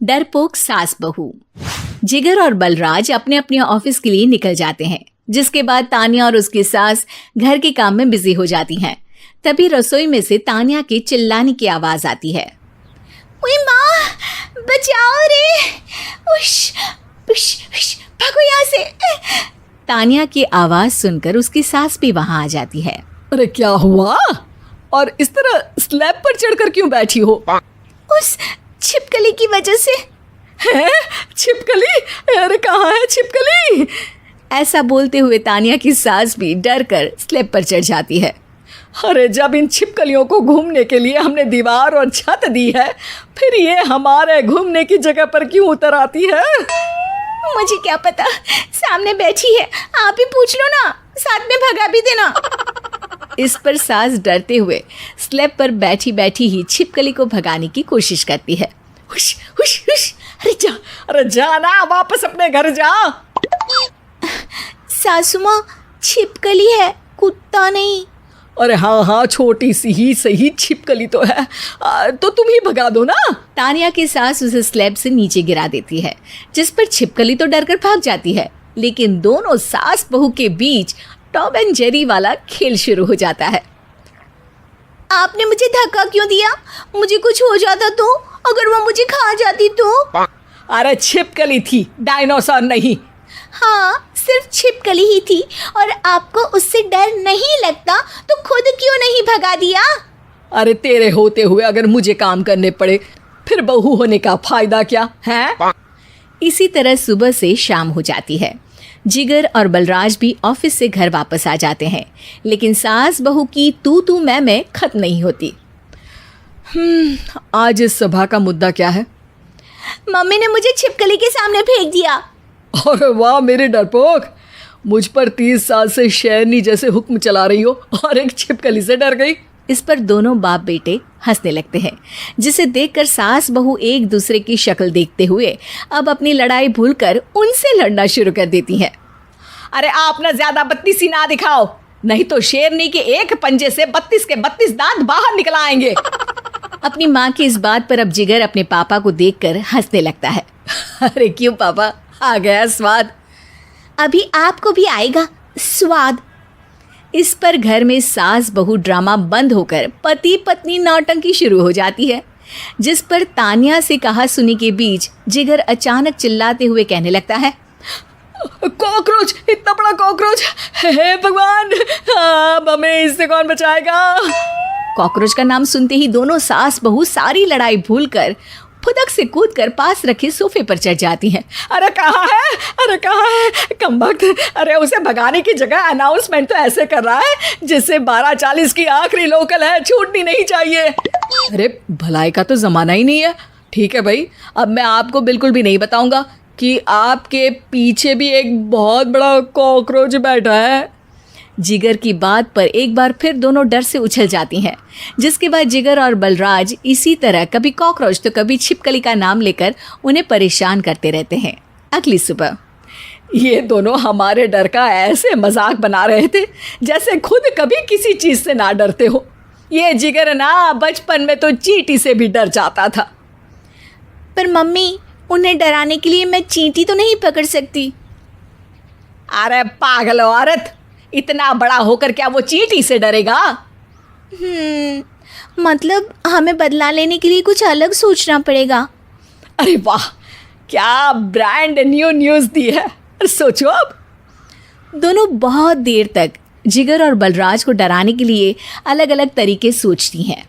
डरपोक सास बहू। जिगर और बलराज अपने अपने ऑफिस के लिए निकल जाते हैं, जिसके बाद तान्या और उसकी सास घर के काम में बिजी हो जाती हैं। तभी रसोई में से तान्या के चिल्लाने की आवाज आती है। ओए माँ, बचाओ रे, उश, उश, उश, भागो यहाँ से। तान्या की आवाज सुनकर उसकी सास भी वहां आ जाती है। अरे क्या हुआ? और इस तरह स्लैब पर चढ़कर क्यों बैठी हो? उस छिपकली की वजह से। है? छिपकली? अरे कहाँ है छिपकली? ऐसा बोलते हुए तान्या की सास भी डर कर स्लैब पर चढ़ जाती है। अरे जब इन छिपकलियों को घूमने के लिए हमने दीवार और छत दी है, फिर ये हमारे घूमने की जगह पर क्यों उतर आती है? मुझे क्या पता, सामने बैठी है, आप ही पूछ लो ना, साथ में भगा भी देना। इस पर सास डरते हुए स्लैब पर बैठी बैठी ही छिपकली को भगाने की कोशिश करती है। हुश, हुश, हुश, अरे जा ना, वापस अपने घर जा। सासू माँ, छिपकली है, कुत्ता नहीं। अरे हाँ, छोटी सी ही सही छिपकली तो है, तो तुम ही भगा दो ना। तान्या की सास उसे स्लैब से नीचे गिरा देती है, जिस पर छिपकली तो डरकर भाग जाती है। लेकिन दोनों सास बहू के बीच टॉम एंड जेरी वाला खेल शुरू हो जाता है। आपने मुझे धक्का क्यों दिया? मुझे कुछ हो जाता तो? अगर वो मुझे खा जाती तो? अरे छिपकली थी, डायनासोर नहीं। हाँ, सिर्फ छिपकली ही थी, और आपको उससे डर नहीं लगता तो खुद क्यों नहीं भगा दिया? अरे तेरे होते हुए अगर मुझे काम करने पड़े, फिर बहू होने का फायदा क्या है? इसी तरह सुबह से शाम हो जाती है। जिगर और बलराज भी ऑफिस से घर वापस आ जाते हैं, लेकिन सास बहू की तू मैं खत्म नहीं होती। आज इस सभा का मुद्दा क्या है? मम्मी ने मुझे छिपकली के सामने फेंक दिया। अरे वाह मेरे डरपोक, मुझ पर 30 साल से शेरनी जैसे हुक्म चला रही हो और एक छिपकली से डर गई। इस पर दोनों बाप बेटे हंसने लगते हैं, जिसे देखकर सास बहू एक दूसरे की शक्ल देखते हुए अब अपनी लड़ाई भूलकर उनसे लड़ना शुरू कर देती हैं। अरे आप ना ज्यादा बत्तीसी ना दिखाओ, नहीं तो शेरनी के एक पंजे से 32 के 32 दांत बाहर निकल आएंगे। अपनी माँ की इस बात पर अब जिगर अपने पापा को देखकर हंसने लगता है। अरे क्यों पापा, आ गया स्वाद। अभी आपको भी आएगा स्वाद। इस पर घर में सास बहू ड्रामा बंद होकर पति पत्नी नौटंकी शुरू हो जाती है, जिस पर तान्या से कहा सुनी के बीच जिगर अचानक चिल्लाते हुए कहने लगता है। कॉकरोच, इतना बड़ा कॉकरोच, हे भगवान, अब हमें इससे कौन बचाएगा? कॉकरोच का नाम सुनते ही दोनों सास बहू सारी लड़ाई भूलकर फुदक से कूदकर पास रखे सोफे पर चढ़ जाती हैं। अरे कहाँ है, अरे कहाँ है कमबख्त? अरे उसे भगाने की जगह अनाउंसमेंट तो ऐसे कर रहा है जैसे 12:40 की आखिरी लोकल है, छूटनी नहीं चाहिए। अरे भलाई का तो ज़माना ही नहीं है। ठीक है भाई, अब मैं आपको बिल्कुल भी नहीं बताऊंगा कि आपके पीछे भी एक बहुत बड़ा कॉकरोच बैठा है। जिगर की बात पर एक बार फिर दोनों डर से उछल जाती हैं, जिसके बाद जिगर और बलराज इसी तरह कभी कॉकरोच तो कभी छिपकली का नाम लेकर उन्हें परेशान करते रहते हैं। अगली सुबह ये दोनों हमारे डर का ऐसे मजाक बना रहे थे जैसे खुद कभी किसी चीज़ से ना डरते हो। ये जिगर ना बचपन में तो चींटी से भी डर जाता था। पर मम्मी, उन्हें डराने के लिए मैं चींटी तो नहीं पकड़ सकती। अरे पागल औरत, इतना बड़ा होकर क्या वो चींटी से डरेगा? मतलब हमें बदला लेने के लिए कुछ अलग सोचना पड़ेगा। अरे वाह, क्या ब्रांड न्यू न्यूज़ दी है। सोचो अब। दोनों बहुत देर तक जिगर और बलराज को डराने के लिए अलग अलग तरीके सोचती हैं,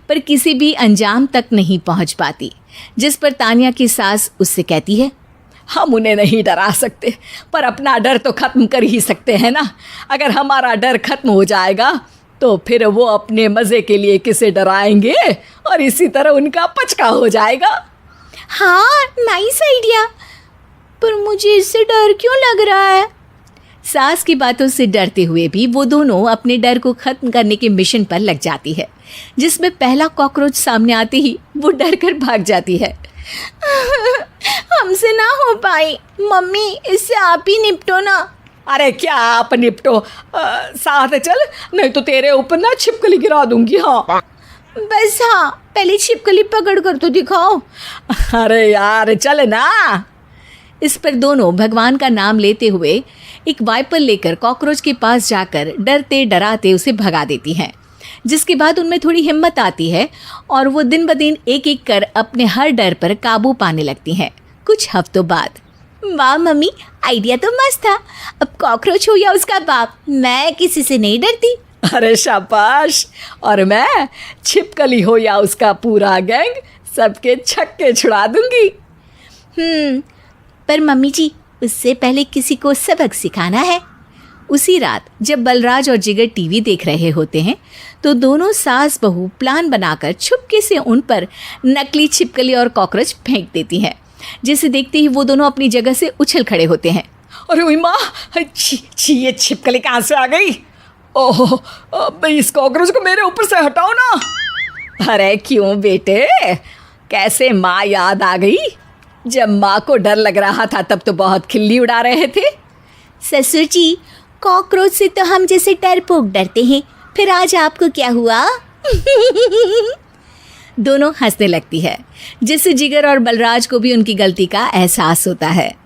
पर किसी भी अंजाम तक नहीं पहुंच पाती, जिस पर तान्या की सास उससे कहती है। हम उन्हें नहीं डरा सकते, पर अपना डर तो ख़त्म कर ही सकते हैं ना। अगर हमारा डर ख़त्म हो जाएगा तो फिर वो अपने मज़े के लिए किसे डराएंगे और इसी तरह उनका पचका हो जाएगा। हाँ, नाइस आइडिया, पर मुझे इससे डर क्यों लग रहा है? सास की बातों से डरते हुए भी वो दोनों अपने डर को ख़त्म करने के मिशन पर लग जाती है, जिसमें पहला कॉकरोच सामने आते ही वो डर कर भाग जाती है। हमसे ना हो पाई मम्मी, इससे आप ही निपटो ना। अरे क्या आप निपटो, साथ चल, नहीं तो तेरे ऊपर ना छिपकली गिरा दूंगी। हाँ बस हाँ, पहले छिपकली पकड़ कर तो दिखाओ। अरे यार चल ना। इस पर दोनों भगवान का नाम लेते हुए एक वाइपर लेकर कॉकरोच के पास जाकर डरते डराते उसे भगा देती हैं, जिसके बाद उनमें थोड़ी हिम्मत आती है और वो दिन ब दिन एक एक कर अपने हर डर पर काबू पाने लगती हैं। कुछ हफ्तों बाद, वाह मम्मी, आइडिया तो मस्त था। अब कॉकरोच हो या उसका बाप, मैं किसी से नहीं डरती। अरे शाबाश। और मैं छिपकली हो या उसका पूरा गैंग, सबके छक्के छुड़ा दूंगी। पर मम्मी जी, उससे पहले किसी को सबक सिखाना है। उसी रात जब बलराज और जिगर टीवी देख रहे होते हैं तो दोनों सास बहू प्लान बनाकर छुपके से उन पर नकली छिपकली और कॉकरोच फेंक देती हैं, जिसे देखते ही वो दोनों अपनी जगह से उछल खड़े होते हैं। अरे ओए माँ, छी ये छिपकली कहाँ से आ गई? ओह, अब इस कॉकरोच को मेरे ऊपर से हटाओ ना। अरे क्यों बेटे, कैसे माँ याद आ गई? जब माँ को डर लग रहा था तब तो बहुत खिल्ली उड़ा रहे थे। ससुर जी, कॉकरोच से तो हम जैसे डरपोक डरते हैं, फिर आज आपको क्या हुआ? दोनों हंसने लगती है, जिससे जिगर और बलराज को भी उनकी गलती का एहसास होता है।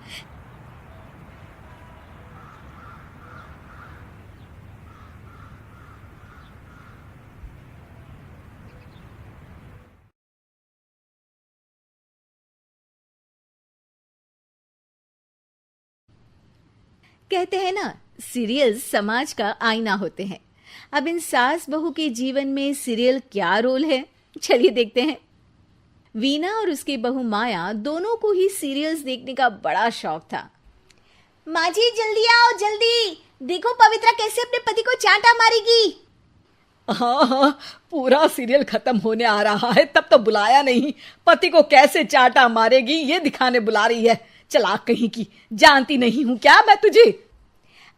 कहते हैं ना, सीरियल समाज का आईना होते हैं। अब इन सास बहू के जीवन में सीरियल क्या रोल है, चलिए देखते हैं। वीना और उसकी बहू माया दोनों को ही सीरियल्स देखने का बड़ा शौक था। माँ जी जल्दी आओ, जल्दी देखो पवित्रा कैसे अपने पति को चांटा मारेगी। हाँ, पूरा सीरियल खत्म होने आ रहा है तब तो बुलाया नहीं। पति को कैसे चाटा मारेगी ये दिखाने बुला रही है। चला कहीं की, जानती नहीं हूँ क्या मैं तुझे?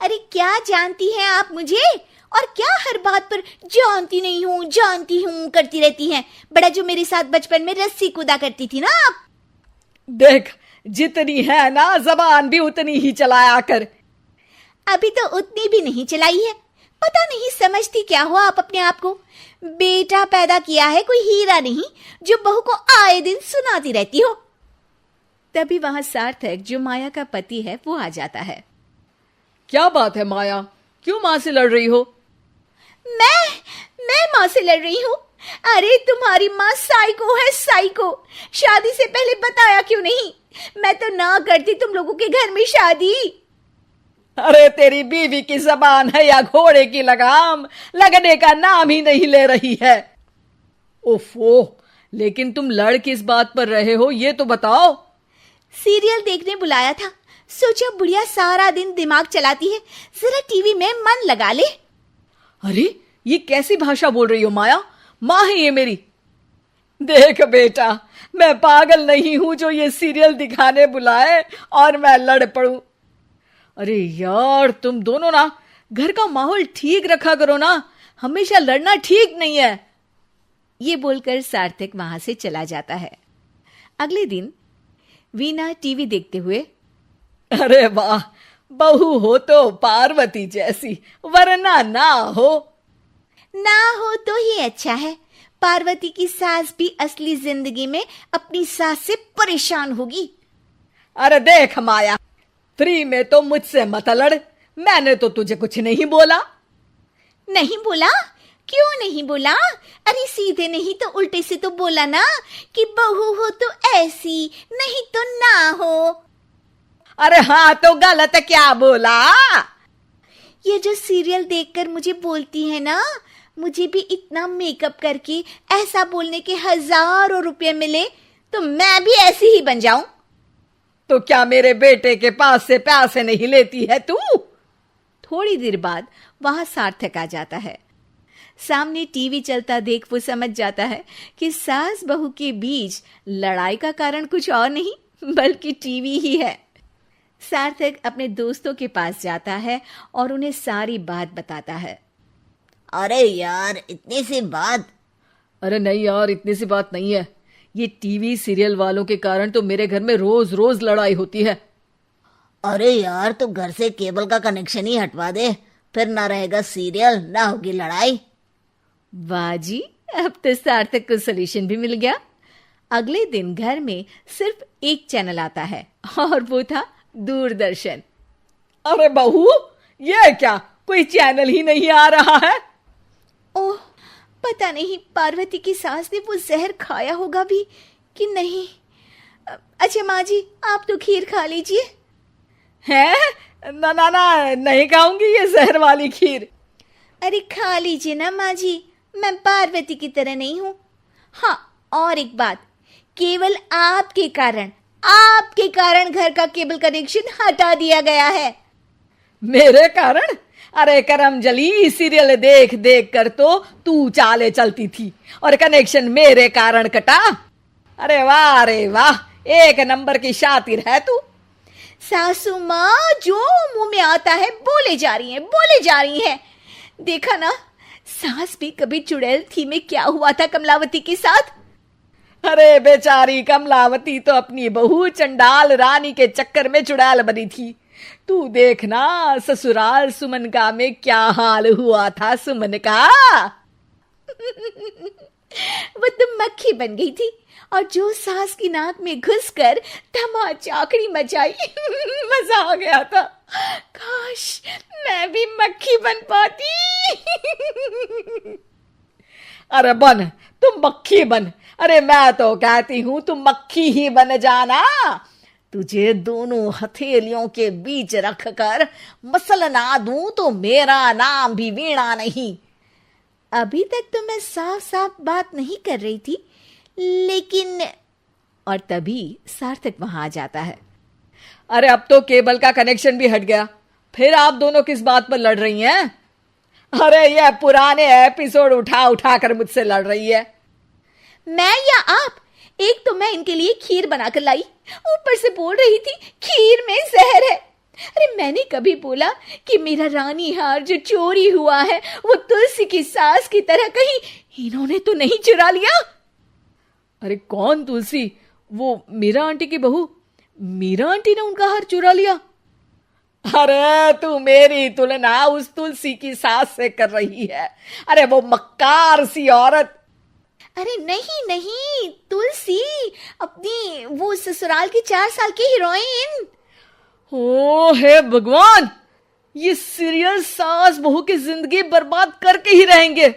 अरे क्या जानती हैं आप मुझे, और क्या हर बात पर जानती हूँ करती रहती हैं। बड़ा जो मेरे साथ बचपन में रस्सी कूदा करती थी ना आप। देख, जितनी है ना जबान भी उतनी ही चलाया कर। अभी तो उतनी भी नहीं चलाई है। पता नहीं समझती क्या हो आप अपने आप को। बेटा पैदा किया है कोई हीरा नहीं जो बहू को आए दिन सुनाती रहती हो। तभी वहां सार्थक, जो माया का पति है, वो आ जाता है। क्या बात है माया, क्यों माँ से लड़ रही हो? मैं माँ से लड़ रही हूँ? अरे तुम्हारी माँ साइको है, साइको। शादी से पहले बताया क्यों नहीं? मैं तो ना करती तुम लोगों के घर में शादी। अरे तेरी बीवी की जबान है या घोड़े की लगाम, लगने का नाम ही नहीं ले रही है। ओफो, लेकिन तुम लड़ किस बात पर रहे हो ये तो बताओ। सीरियल देखने बुलाया था, सोचा बुढ़िया सारा दिन दिमाग चलाती है, जरा टीवी में मन लगा ले। अरे ये कैसी भाषा बोल रही हो माया? माँ है ये मेरी। देख बेटा, मैं पागल नहीं हूं जो ये सीरियल दिखाने बुलाए और मैं लड़ पड़ूं। अरे यार, तुम दोनों ना घर का माहौल ठीक रखा करो ना, हमेशा लड़ना ठीक नहीं है। ये बोलकर सार्थक वहां से चला जाता है। अगले दिन वीना टीवी देखते हुए, अरे वाह, बहू हो तो पार्वती जैसी, वरना ना हो तो ही अच्छा है। पार्वती की सास भी असली जिंदगी में अपनी सास से परेशान होगी। अरे देख माया, फ्री में तो मुझसे मत लड़। मैंने तो तुझे कुछ नहीं बोला। नहीं बोला? क्यों नहीं बोला? अरे सीधे नहीं तो उल्टे से तो बोला ना कि बहू हो तो ऐसी, नहीं तो ना हो। अरे हाँ, तो गलत क्या बोला? ये जो सीरियल देखकर मुझे बोलती है ना, मुझे भी इतना मेकअप करके ऐसा बोलने के हजारों रुपए मिले तो मैं भी ऐसी ही बन जाऊं। तो क्या मेरे बेटे के पास से पैसे नहीं लेती है तू? थोड़ी देर बाद वहां सार्थक आ जाता है। सामने टीवी चलता देख वो समझ जाता है कि सास बहू के बीच लड़ाई का कारण कुछ और नहीं बल्कि टीवी ही है। सार्थक अपने दोस्तों के पास जाता है और उन्हें सारी बात बताता है। अरे यार, इतनी सी बात? अरे नहीं यार, इतनी सी बात नहीं है। ये टीवी सीरियल वालों के कारण तो मेरे घर में रोज रोज लड़ाई होती है। अरे यार, तो घर से केबल का कनेक्शन ही हटवा दे, फिर ना रहेगा सीरियल ना होगी लड़ाई। वाह जी, अब तो सार्थक को सोल्यूशन भी मिल गया। अगले दिन घर में सिर्फ एक चैनल आता है और वो था दूरदर्शन। अरे बहू, ये क्या, कोई चैनल ही नहीं आ रहा है? ओह, पता नहीं पार्वती की सास ने वो जहर खाया होगा भी कि नहीं। अच्छा माँ जी, आप तो खीर खा लीजिए। हैं? ना ना ना, नहीं खाऊंगी ये जहर वाली खीर। अरे खा लीजिए ना माँ जी, मैं पार्वती की तरह नहीं हूँ। हाँ, और एक बात, केवल आपके कारण घर का केबल कनेक्शन हटा दिया गया है। मेरे कारण? अरे करम जली, सीरियल देख देख कर तो तू चाले चलती थी और कनेक्शन मेरे कारण कटा। अरे वाह, एक नंबर की शातिर है तू। सासू माँ जो मुंह में आता है बोले जा रही हैं। देखा ना, सास भी कभी चुड़ैल थी में क्या हुआ था कमलावती के साथ। अरे बेचारी कमलावती तो अपनी बहू चंडाल रानी के चक्कर में चुड़ैल बनी थी। तू देखना ससुराल सुमन का में क्या हाल हुआ था सुमन का। वो तो मक्खी बन गई थी और जो सास की नाक में घुसकर धमाचाकड़ी मचाई। मजा आ गया था। काश मैं भी मक्खी बन पाती। अरे बन, तुम मक्खी बन। अरे मैं तो कहती हूं तुम मक्खी ही बन जाना। तुझे दोनों हथेलियों के बीच रखकर मसलना दूं तो मेरा नाम भी वीणा नहीं। अभी तक तो मैं साफ साफ बात नहीं कर रही थी, लेकिन और तभी सार्थक वहां आ जाता है। अरे अब तो केबल का कनेक्शन भी हट गया, फिर आप दोनों किस बात पर लड़ रही हैं? अरे ये पुराने एपिसोड उठा उठा कर मुझसे लड़ रही है। मैं या आप? एक तो मैं इनके लिए खीर बनाकर लाई, ऊपर से बोल रही थी खीर में जहर है। अरे मैंने कभी बोला कि मेरा रानी हार जो चोरी हुआ है वो तुलसी की सास की तरह कहीं इन्होंने तो नहीं चुरा लिया? अरे कौन तुलसी? वो मीरा आंटी की बहू। मीरा आंटी ने उनका हार चुरा लिया? अरे तू मेरी तुलना उस तुलसी की सास से कर रही है। अरे वो मक्कार सी औरत। अरे नहीं, तुलसी, अपनी वो ससुराल की 4 साल की हीरोइन। ओ हे भगवान, ये सीरियल सास बहू की जिंदगी बर्बाद करके ही रहेंगे।